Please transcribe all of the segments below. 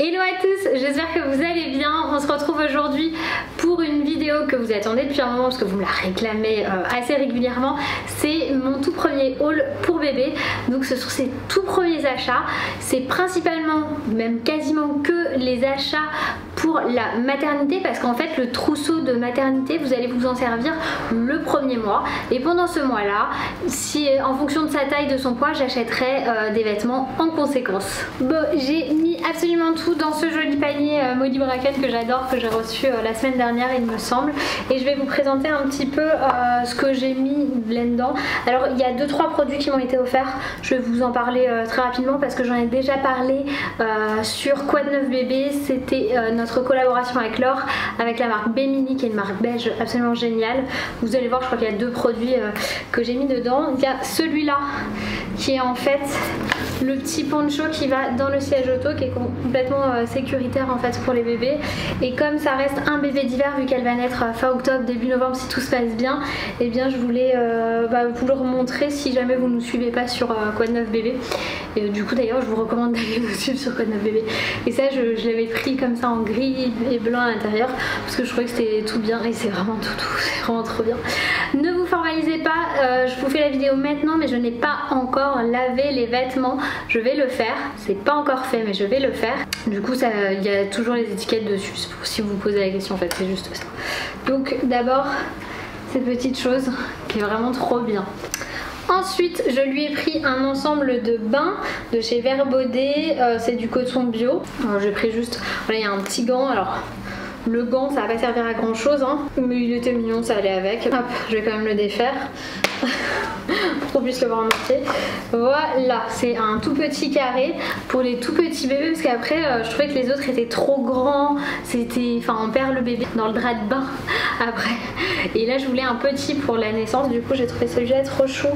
Hello à tous, j'espère que vous allez bien. On se retrouve aujourd'hui pour une vidéo que vous attendez depuis un moment parce que vous me la réclamez assez régulièrement. C'est mon tout premier haul pour bébé. Donc ce sont ses tout premiers achats. C'est principalement, même quasiment que les achats pour la maternité, parce qu'en fait le trousseau de maternité vous allez vous en servir le premier mois, et pendant ce mois là, si en fonction de sa taille, de son poids, j'achèterai des vêtements en conséquence. Bon, j'ai mis absolument tout dans ce joli panier Molly Bracken que j'adore, que j'ai reçu la semaine dernière il me semble, et je vais vous présenter un petit peu ce que j'ai mis là-dedans. Alors il y a 2-3 produits qui m'ont été offerts, je vais vous en parler très rapidement parce que j'en ai déjà parlé sur Quoi de neuf bébé. C'était notre collaboration avec Laure, avec la marque Bemini, qui est une marque belge absolument géniale. Vous allez voir, je crois qu'il y a 2 produits que j'ai mis dedans. Il y a celui-là qui est en fait le petit poncho qui va dans le siège auto, qui est complètement sécuritaire en fait pour les bébés. Et comme ça reste un bébé d'hiver, vu qu'elle va naître fin octobre, début novembre si tout se passe bien, et eh bien je voulais vous le remontrer si jamais vous ne nous suivez pas sur Quoi de neuf bébé. Et du coup d'ailleurs je vous recommande d'aller nous suivre sur Quoi de neuf bébé. Et ça je l'avais pris comme ça en gris et blanc à l'intérieur parce que je trouvais que c'était tout bien, et c'est vraiment tout, c'est vraiment trop bien. Ne vous formalisez pas, je vous fais la vidéo maintenant, mais je n'ai pas encore lavé les vêtements. Je vais le faire, c'est pas encore fait mais je vais le faire. Du coup il y a toujours les étiquettes dessus si vous vous posez la question, en fait c'est juste ça. Donc d'abord cette petite chose qui est vraiment trop bien. Ensuite, je lui ai pris un ensemble de bains de chez Vert Baudet, c'est du coton bio. J'ai pris juste, voilà, il y a un petit gant. Alors le gant ça va pas servir à grand chose hein, mais il était mignon, ça allait avec. Hop, je vais quand même le défaire pour qu'on puisse le voir en entier. Voilà, c'est un tout petit carré pour les tout petits bébés, parce qu'après je trouvais que les autres étaient trop grands, c'était, enfin on perd le bébé dans le drap de bain après, et là je voulais un petit pour la naissance. Du coup j'ai trouvé celui-là trop chou,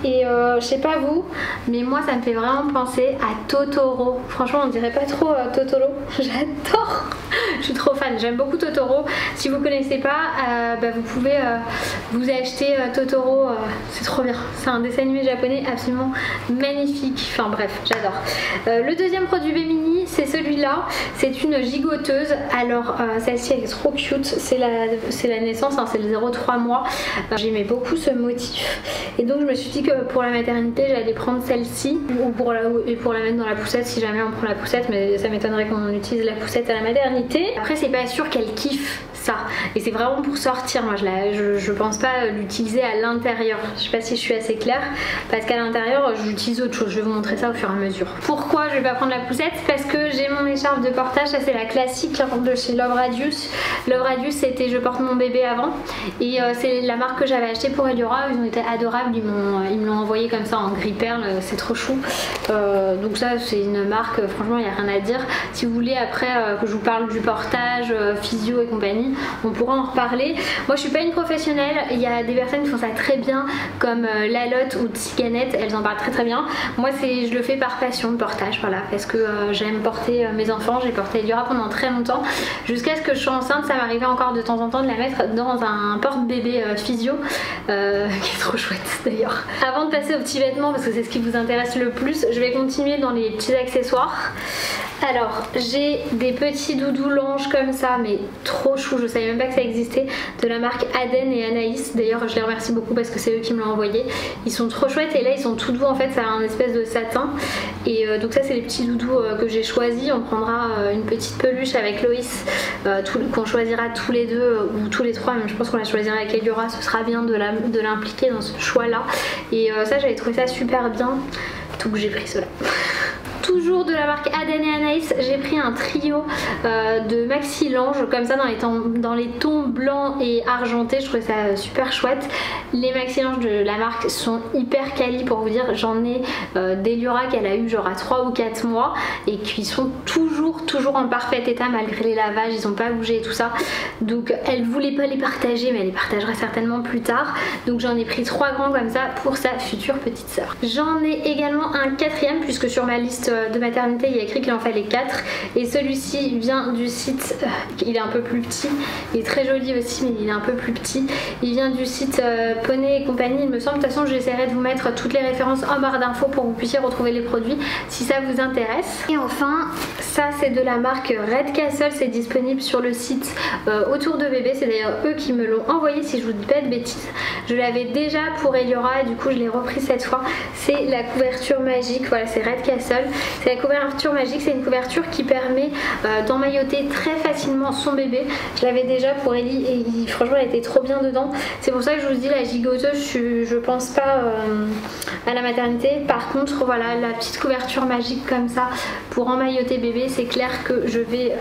et je sais pas vous, mais moi ça me fait vraiment penser à Totoro. Franchement on dirait pas trop Totoro, j'adore, je suis trop fan, j'aime beaucoup Totoro. Si vous connaissez pas, vous pouvez vous acheter Totoro, c'est trop bien, c'est un dessin animé japonais absolument magnifique, enfin bref j'adore. Le deuxième produit Bemini c'est celui-là, c'est une gigoteuse. Alors celle-ci elle est trop cute, c'est la naissance hein, c'est le 0,3 mois. J'aimais beaucoup ce motif, et donc je me suis dit que pour la maternité j'allais prendre celle-ci, ou pour la mettre dans la poussette si jamais on prend la poussette, mais ça m'étonnerait qu'on utilise la poussette à la maternité. Après c'est pas sûr qu'elle kiffe ça, et c'est vraiment pour sortir. Moi je pense pas l'utiliser à l'intérieur, je sais pas si je suis assez claire, parce qu'à l'intérieur j'utilise autre chose. Je vais vous montrer ça au fur et à mesure. Pourquoi je vais pas prendre la poussette? Parce que j'ai mon écharpe de portage, ça c'est la classique de chez Love Radius. Love Radius c'était je porte mon bébé avant, et c'est la marque que j'avais acheté pour Eliora. Ils ont été adorables, ils me l'ont envoyé comme ça en gris perle, c'est trop chou. Donc ça c'est une marque, franchement il n'y a rien à dire. Si vous voulez après que je vous parle du portage, physio et compagnie, on pourra en reparler. Moi je suis pas une professionnelle, il y a des personnes qui font ça très bien comme Lalotte ou Tiganette, elles en parlent très très bien. Moi je le fais par passion, le portage, voilà, parce que j'aime porter mes enfants. J'ai porté Eliora pendant très longtemps, jusqu'à ce que je sois enceinte. Ça m'arrivait encore de temps en temps de la mettre dans un porte-bébé physio, qui est trop chouette d'ailleurs. Avant de passer aux petits vêtements, parce que c'est ce qui vous intéresse le plus, je vais continuer dans les petits accessoires. Alors j'ai des petits doudous langes comme ça, mais trop chou, je savais même pas que ça existait, de la marque Aden et Anaïs. D'ailleurs je les remercie beaucoup parce que c'est eux qui me l'ont envoyé. Ils sont trop chouettes, et là ils sont tout doux en fait, ça a un espèce de satin. Et donc ça c'est les petits doudous que j'ai choisis. On prendra une petite peluche avec Loïs qu'on choisira tous les deux ou tous les trois, même je pense qu'on la choisira avec Eliora. Ce sera bien de l'impliquer dans ce choix là, et ça j'avais trouvé ça super bien, donc j'ai pris cela. Toujours de la marque Aden et Anaïs, j'ai pris un trio de maxi langes comme ça dans les tons blancs et argentés. Je trouvais ça super chouette. Les maxi langes de la marque sont hyper quali, pour vous dire. J'en ai d'Eliora qu'elle a eu genre à 3 ou 4 mois et qui sont toujours en parfait état malgré les lavages, ils n'ont pas bougé et tout ça. Donc elle voulait pas les partager, mais elle les partagera certainement plus tard. Donc j'en ai pris 3 grands comme ça pour sa future petite sœur. J'en ai également un 4e, puisque sur ma liste de maternité, il y a écrit qu'il en fallait 4 et celui-ci vient du site, il est un peu plus petit, il est très joli aussi mais il est un peu plus petit, il vient du site Poney et compagnie il me semble. De toute façon j'essaierai de vous mettre toutes les références en barre d'infos pour que vous puissiez retrouver les produits si ça vous intéresse. Et enfin ça c'est de la marque Red Castle, c'est disponible sur le site Autour de bébé, c'est d'ailleurs eux qui me l'ont envoyé si je vous dis pas de bêtises. Je l'avais déjà pour Eliora et du coup je l'ai repris cette fois. C'est la couverture magique, voilà c'est Red Castle, c'est la couverture magique, c'est une couverture qui permet d'emmailloter très facilement son bébé. Je l'avais déjà pour Ellie et franchement elle était trop bien dedans. C'est pour ça que je vous dis la gigoteuse, je pense pas à la maternité. Par contre voilà la petite couverture magique comme ça pour emmailloter bébé, c'est clair que je vais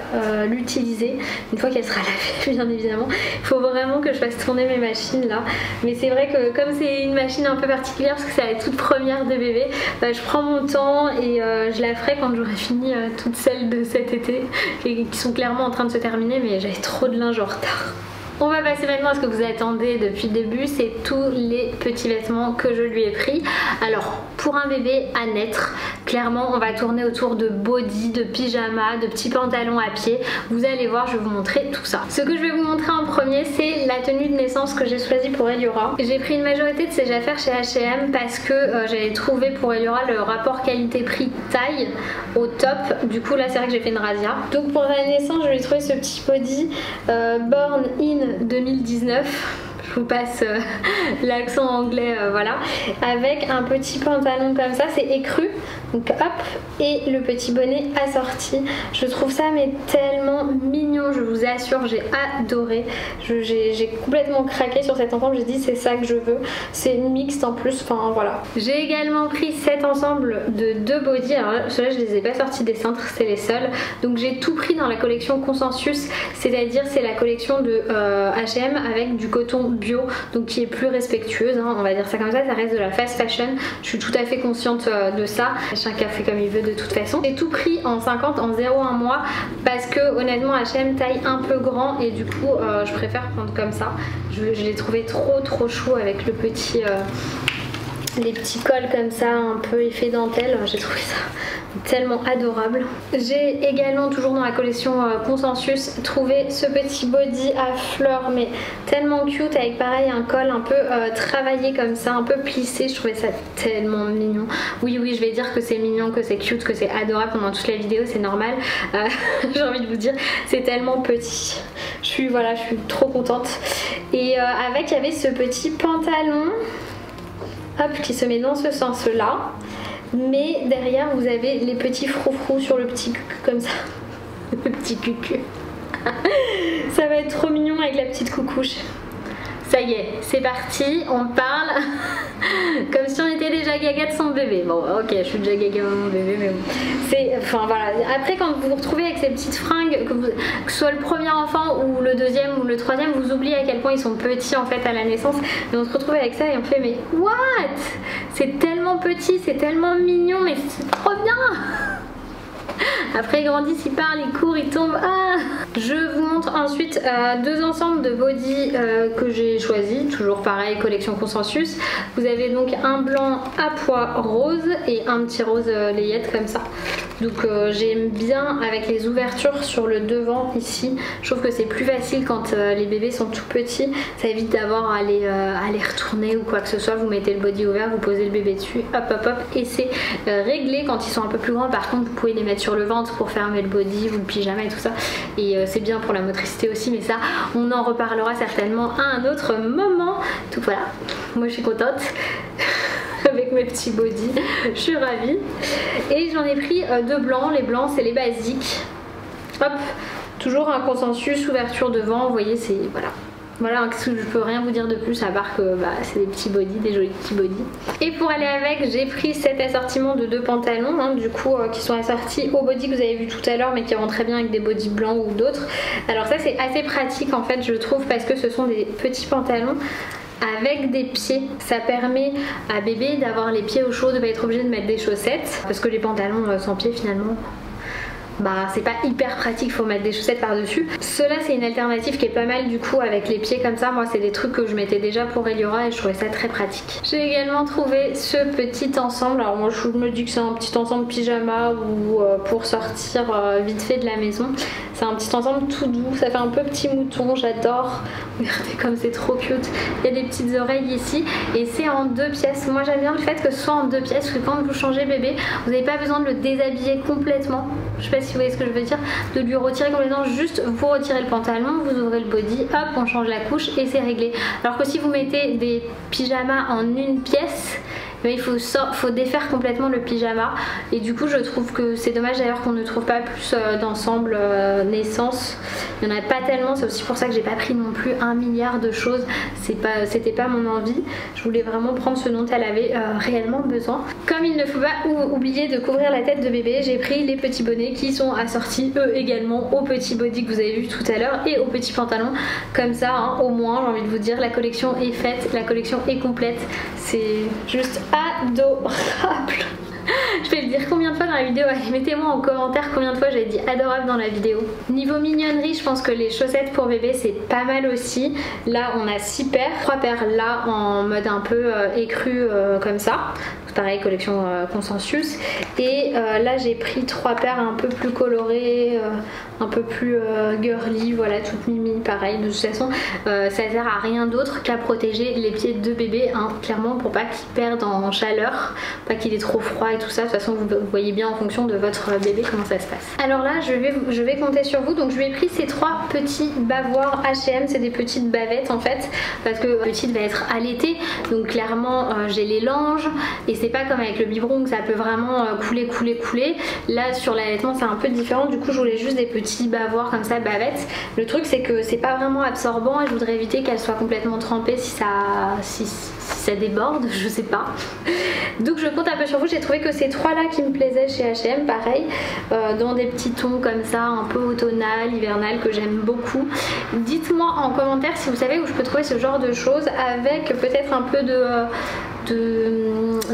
l'utiliser une fois qu'elle sera lavée bien évidemment. Il faut vraiment que je fasse tourner mes machines là, mais c'est vrai que comme c'est une machine un peu particulière parce que c'est la toute première de bébé, je prends mon temps et je la ferai quand j'aurai fini toutes celles de cet été qui sont clairement en train de se terminer, mais j'avais trop de linge en retard. On va passer maintenant à ce que vous attendez depuis le début, c'est tous les petits vêtements que je lui ai pris. Alors pour un bébé à naître, clairement on va tourner autour de body, de pyjama, de petits pantalons à pied. Vous allez voir, je vais vous montrer tout ça. Ce que je vais vous montrer en premier, c'est la tenue de naissance que j'ai choisie pour Eliora. J'ai pris une majorité de ces affaires chez H&M parce que j'avais trouvé pour Eliora le rapport qualité-prix taille au top. Du coup là c'est vrai que j'ai fait une razzia. Donc pour la naissance je lui ai trouvé ce petit body Born in 2019. Je vous passe l'accent anglais, voilà, avec un petit pantalon comme ça, c'est écru, donc hop, et le petit bonnet assorti. Je trouve ça mais tellement mignon, je vous assure, j'ai adoré. J'ai complètement craqué sur cet ensemble, j'ai dit c'est ça que je veux, c'est mixte en plus, enfin voilà. J'ai également pris cet ensemble de 2 bodys, alors ceux-là je les ai pas sortis des cintres, c'est les seuls, donc j'ai tout pris dans la collection Consensus, c'est-à-dire c'est la collection de H&M avec du coton bio, donc qui est plus respectueuse, hein, on va dire ça comme ça reste de la fast fashion, je suis tout à fait consciente de ça, chacun fait comme il veut de toute façon. J'ai tout pris en 50, en 0,1 mois, parce que honnêtement H&M taille un peu grand et du coup je préfère prendre comme ça, je l'ai trouvé trop chou avec le petit... les petits cols comme ça un peu effet dentelle, j'ai trouvé ça tellement adorable. J'ai également toujours dans la collection Consensus trouvé ce petit body à fleurs mais tellement cute avec pareil un col un peu travaillé comme ça, un peu plissé, je trouvais ça tellement mignon. Oui je vais dire que c'est mignon, que c'est cute, que c'est adorable pendant toute la vidéo, c'est normal. J'ai envie de vous dire c'est tellement petit. Je suis trop contente. Et avec il y avait ce petit pantalon hop, qui se met dans ce sens là, mais derrière vous avez les petits froufrous sur le petit cucu comme ça. Le petit cucu. Ça va être trop mignon avec la petite coucouche. Ça y est, c'est parti, on parle comme si on était déjà gaga de son bébé. Bon ok, je suis déjà gaga de mon bébé, mais bon. C'est, enfin voilà, après quand vous vous retrouvez avec ces petites fringues, que ce soit le premier enfant ou le deuxième ou le troisième, vous oubliez à quel point ils sont petits en fait à la naissance. Et on se retrouve avec ça et on fait mais what? C'est tellement petit, c'est tellement mignon, mais c'est trop bien. Après ils grandissent, ils parlent, ils courent, ils tombent. Ah, je vous montre ensuite 2 ensembles de body que j'ai choisi, toujours pareil, collection Consensus. Vous avez donc un blanc à pois rose et un petit rose layette comme ça. Donc j'aime bien avec les ouvertures sur le devant ici. Je trouve que c'est plus facile quand les bébés sont tout petits. Ça évite d'avoir à les retourner ou quoi que ce soit. Vous mettez le body ouvert, vous posez le bébé dessus, hop et c'est réglé. Quand ils sont un peu plus grands par contre vous pouvez les mettre sur le ventre pour fermer le body ou le pyjama et tout ça. Et c'est bien pour la motricité aussi, mais ça on en reparlera certainement à un autre moment. Donc voilà, moi je suis contente. Avec mes petits body, je suis ravie. Et j'en ai pris 2 blancs, les blancs c'est les basiques. Hop, toujours un Consensus, ouverture devant, vous voyez c'est voilà, je peux rien vous dire de plus à part que c'est des petits body, des jolis petits body. Et pour aller avec, j'ai pris cet assortiment de 2 pantalons, hein, du coup qui sont assortis au body que vous avez vu tout à l'heure, mais qui vont très bien avec des body blancs ou d'autres. Alors ça c'est assez pratique en fait je trouve, parce que ce sont des petits pantalons avec des pieds. Ça permet à bébé d'avoir les pieds au chaud, de ne pas être obligé de mettre des chaussettes, parce que les pantalons sans pieds finalement bah c'est pas hyper pratique, faut mettre des chaussettes par dessus. Cela c'est une alternative qui est pas mal du coup avec les pieds comme ça. Moi c'est des trucs que je mettais déjà pour Eliora et je trouvais ça très pratique. J'ai également trouvé ce petit ensemble. Alors moi je me dis que c'est un petit ensemble pyjama ou pour sortir vite fait de la maison. C'est un petit ensemble tout doux, ça fait un peu petit mouton, j'adore. Regardez comme c'est trop cute. Il y a des petites oreilles ici et c'est en 2 pièces. Moi j'aime bien le fait que ce soit en 2 pièces, parce que quand vous changez bébé, vous n'avez pas besoin de le déshabiller complètement. Je sais pas si vous voyez ce que je veux dire, de lui retirer complètement, juste vous retirez le pantalon, vous ouvrez le body, hop, on change la couche et c'est réglé. Alors que si vous mettez des pyjamas en 1 pièce, mais il faut défaire complètement le pyjama et du coup je trouve que c'est dommage d'ailleurs qu'on ne trouve pas plus d'ensemble naissance. Il n'y en a pas tellement, c'est aussi pour ça que j'ai pas pris non plus 1 milliard de choses, c'était pas mon envie. Je voulais vraiment prendre ce dont elle avait réellement besoin. Comme il ne faut pas oublier de couvrir la tête de bébé, j'ai pris les petits bonnets qui sont assortis eux également au petit body que vous avez vu tout à l'heure et au petit pantalon. Comme ça hein, au moins j'ai envie de vous dire la collection est faite, la collection est complète, c'est juste adorable. Je vais le dire combien de fois dans la vidéo, allez mettez-moi en commentaire combien de fois j'ai dit adorable dans la vidéo. Niveau mignonnerie, je pense que les chaussettes pour bébé c'est pas mal aussi. Là on a 6 paires, 3 paires là en mode un peu écru comme ça. Pareil collection consensus et là j'ai pris 3 paires un peu plus colorées, un peu plus girly, voilà toute mimi pareil. De toute façon ça sert à rien d'autre qu'à protéger les pieds de bébé hein, clairement pour pas qu'il perde en chaleur, pas qu'il ait trop froid et tout ça. De toute façon vous voyez bien en fonction de votre bébé comment ça se passe. Alors là je vais compter sur vous, donc je lui ai pris ces 3 petits bavoirs H&M, c'est des petites bavettes en fait parce que la petite va être allaitée donc clairement j'ai les langes et c'est pas comme avec le biberon que ça peut vraiment couler. Là sur l'allaitement c'est un peu différent, du coup je voulais juste des petits bavoirs comme ça, bavettes. Le truc c'est que c'est pas vraiment absorbant et je voudrais éviter qu'elle soit complètement trempée si ça déborde, je sais pas. Donc je compte un peu sur vous, j'ai trouvé que ces 3 là qui me plaisaient chez H&M, pareil, dans des petits tons comme ça, un peu automnal, hivernal, que j'aime beaucoup. Dites-moi en commentaire si vous savez où je peux trouver ce genre de choses avec peut-être un peu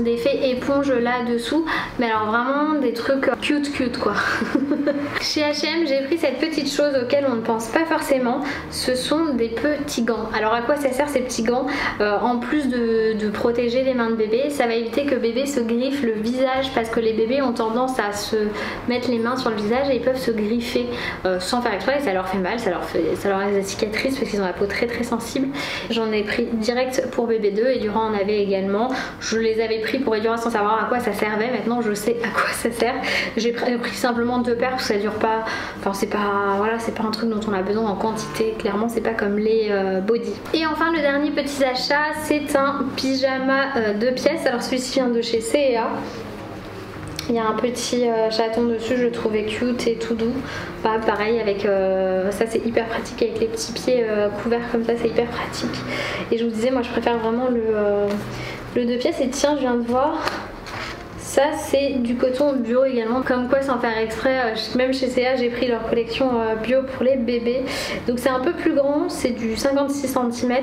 d'effet éponge là dessous, mais alors vraiment des trucs cute quoi. Chez H&M j'ai pris cette petite chose auquel on ne pense pas forcément, ce sont des petits gants. Alors à quoi ça sert ces petits gants? En plus de protéger les mains de bébé, ça va éviter que bébé se griffe le visage parce que les bébés ont tendance à se mettre les mains sur le visage et ils peuvent se griffer sans faire exprès et ça leur fait mal, ça leur a des cicatrices parce qu'ils ont la peau très sensible. J'en ai pris direct pour bébé 2 et Durand en avait également. Je les avais pris pour Edura sans savoir à quoi ça servait, maintenant je sais à quoi ça sert. J'ai pris simplement 2 paires parce que ça dure pas, enfin c'est pas, voilà, c'est pas un truc dont on a besoin en quantité, clairement c'est pas comme les body. Et enfin le dernier petit achat, c'est un pyjama 2 pièces, alors celui-ci vient de chez C&A. Il y a un petit chaton dessus, je le trouvais cute et tout doux. Pareil avec ça c'est hyper pratique avec les petits pieds couverts comme ça, c'est hyper pratique. Et je vous disais moi je préfère vraiment le 2 pièces. Et tiens je viens de voir, ça c'est du coton bio également, comme quoi sans faire exprès, même chez C&A j'ai pris leur collection bio pour les bébés. Donc c'est un peu plus grand, c'est du 56 cm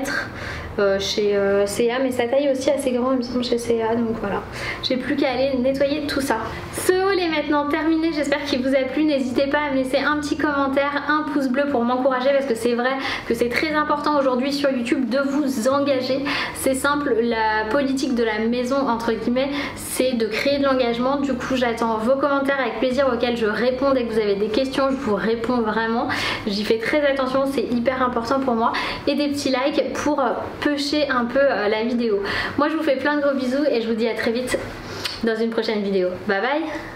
chez C&A, mais sa taille aussi assez grand il me semble chez C&A, donc voilà. J'ai plus qu'à aller nettoyer tout ça. Ce haul est maintenant terminé, j'espère qu'il vous a plu. N'hésitez pas à me laisser un petit commentaire, un pouce bleu pour m'encourager parce que c'est vrai que c'est très important aujourd'hui sur YouTube de vous engager. C'est simple, la politique de la maison entre guillemets c'est de créer de l'engagement. Du coup j'attends vos commentaires avec plaisir auxquels je réponds. Dès que vous avez des questions je vous réponds vraiment, j'y fais très attention, c'est hyper important pour moi. Et des petits likes pour pusher un peu la vidéo. Moi je vous fais plein de gros bisous et je vous dis à très vite dans une prochaine vidéo. Bye bye.